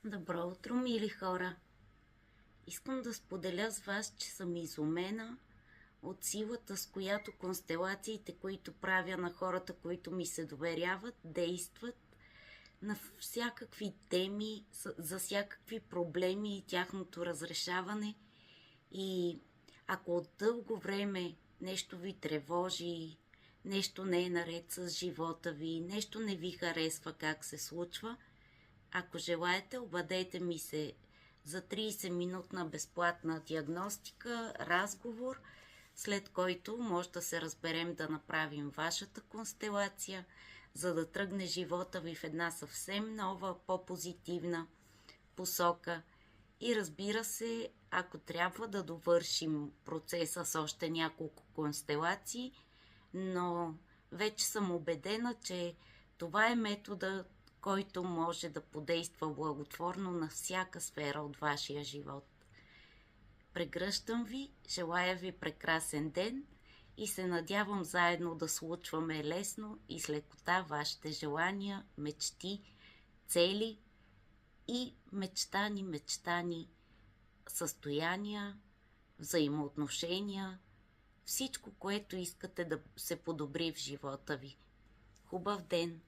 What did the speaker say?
Добро утро, мили хора! Искам да споделя с вас, че съм изумена от силата, с която констелациите, които правя на хората, които ми се доверяват, действат на всякакви теми, за всякакви проблеми и тяхното разрешаване. И ако от дълго време нещо ви тревожи, нещо не е наред с живота ви, нещо не ви харесва как се случва, ако желаете, обадете ми се за 30-минутна безплатна диагностика, разговор, след който може да се разберем да направим вашата констелация, за да тръгне живота ви в една съвсем нова, по-позитивна посока. И разбира се, ако трябва да довършим процеса с още няколко констелации, но вече съм убедена, че това е метода, който може да подейства благотворно на всяка сфера от вашия живот. Прегръщам ви, желая ви прекрасен ден и се надявам заедно да случваме лесно и с лекота вашите желания, мечти, цели и мечтани състояния, взаимоотношения, всичко, което искате да се подобри в живота ви. Хубав ден!